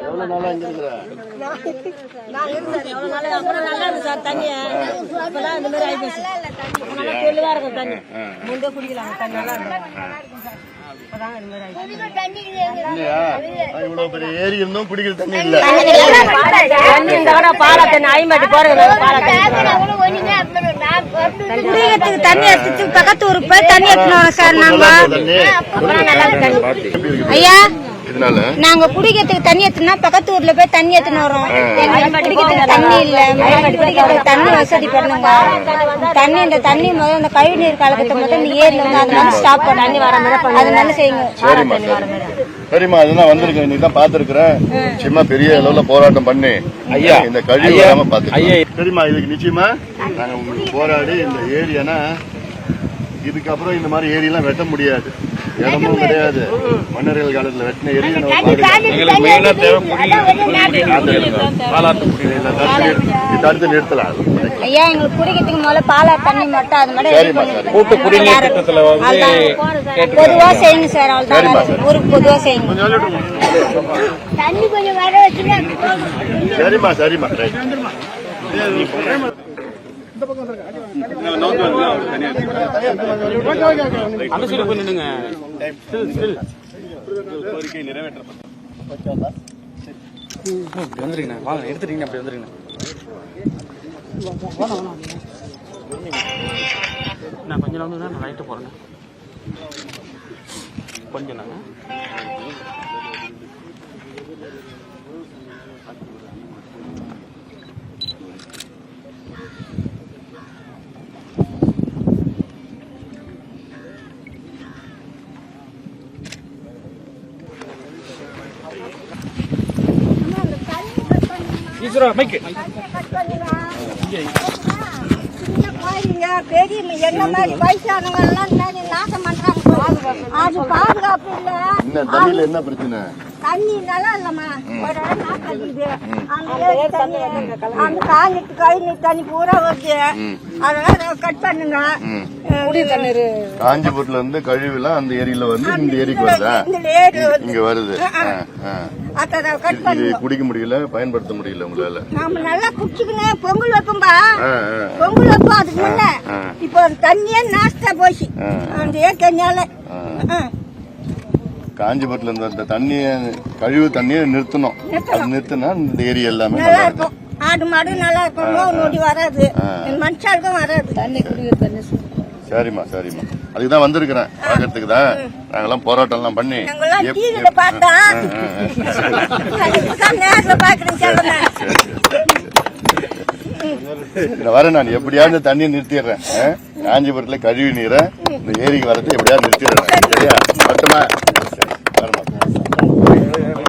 எவ்வளவு நாளா இங்க இருக்கிற? நல்லா இருக்கு சார் தண்ணி. இப்பெல்லாம் இந்த மாதிரி ஆயிப்போச்சு. தெளிவா இருக்கும் தண்ணி. முந்தே குடிக்கலாம் தண்ணி நல்லா இருக்கும். இவ்வளவு பெரிய ஏரி இருந்தும் குடிக்கிற தண்ணி இல்ல. பாலா தண்ணி ஐம்பது போறது குடிக்கிறதுக்கு தண்ணி எடுத்து பக்கத்து ஊருக்கு போய் தண்ணி எடுத்துனோம் சார். ஐயா நாங்க குடிக்கிறதுக்கு தண்ணி எடுத்துனா பக்கத்து ஊர்ல போய் தண்ணி எடுத்துன்னு வரோம். குடிக்கிறதுக்கு தண்ணி இல்ல, குடிக்கிறதுக்கு தண்ணி வசதி பண்ணுங்க. தண்ணி இந்த தண்ணி முதல்ல இந்த கழிவு நீர் கலக்கத்தை முதல்ல இந்த ஏரியில வந்து அதனால ஸ்டாப் பண்ண தண்ணி வர மாதிரி அதனால செய்யுங்க. சரிம்மா, அதுதான் வந்திருக்கேன். இன்னைக்கு தான் பாத்துருக்கிறேன். சும்மா பெரிய அளவுல போராட்டம் பண்ணி ஐயா இந்த கழிவு வராம பாத்து. சரிம்மா, இதுக்கு நிச்சயமா நாங்க உங்களுக்கு போராடி இந்த ஏரியானா இதுக்கப்புறம் இந்த மாதிரி ஏரியெல்லாம் வெட்ட முடியாது. இடமும் கிடையாது. மன்னர்கள் காலத்துல வெட்டின ஏரி தடுத்து நிறுத்தலாம். ஐயா எங்களுக்கு குடிக்கிறதுக்கு முதல்ல பாலா தண்ணி மட்டும் அது மட்டும் கூட்டு குடிநீர் திட்டத்துல பொதுவா செய்யுங்க சார். அவ்வளவுதான் ஊருக்கு பொதுவா செய்யுங்க. தண்ணி கொஞ்சம் வர வச்சுங்க. சரிம்மா சரிம்மா. கோரிக்கை நிறைவேற்றப்பட்டது. வாங்க எடுத்துட்டீங்க. அப்படி வந்துருங்க. நான் கொஞ்சம் நாள் நான் ரைட்டு போறேன். கொஞ்சம் நாங்க பெரிய என்ன மாதிரி வயசானவங்க எல்லாம் நாசம் பண்றாங்க. அது பாதுகாப்பு இல்ல. தண்ணியில என்ன பிரச்சனை? தண்ணி நல்லா இல்லம்மா. அந்த காஞ்சிட்டு கழிவு தண்ணி பூரா வருது. அதெல்லாம் கட் பண்ணுங்க. காஞ்சிபுரத்துல இருந்து கழிவு எல்லாம் அந்த ஏரியில வந்து இந்த ஏரிக்கு வருதா? இங்க வருது. இது குடிக்க முடியல, பயன்படுத்த முடியல உங்களால. நாம நல்லா குடிச்சுக்கணும். பொங்கல் வைப்போம்பா, பொங்கல் வைப்போம். அதுக்கு முன்ன இப்போ தண்ணியே நாஸ்டா போச்சு அந்த தண்ணியால. காஞ்சிபுரத்துல இருந்த அந்த தண்ணிய கழிவு தண்ணியை நிறுத்தணும். அது நிறுத்தினா இந்த ஏரியா எல்லாமே நல்லா இருக்கும். ஆடு மாடு நல்லா இருக்கும். நோடி வராது, மனுஷாளுக்கும் வராது. தண்ணி குடிக்கிற தண்ணி. சரிம்மா சரிம்மா, அதுக்குதான் வந்திருக்கிறேன். பாக்கிறதுக்கு தான் நாங்கெல்லாம் போராட்டம் எல்லாம் பண்ணி வரேன். நான் எப்படியாவது தண்ணியை நிறுத்திடுறேன். காஞ்சிபுரத்துல கழிவு நீரை இந்த ஏரிக்கு வரது எப்படியாவது நிறுத்திடுறேன். சரியா? மட்டுமா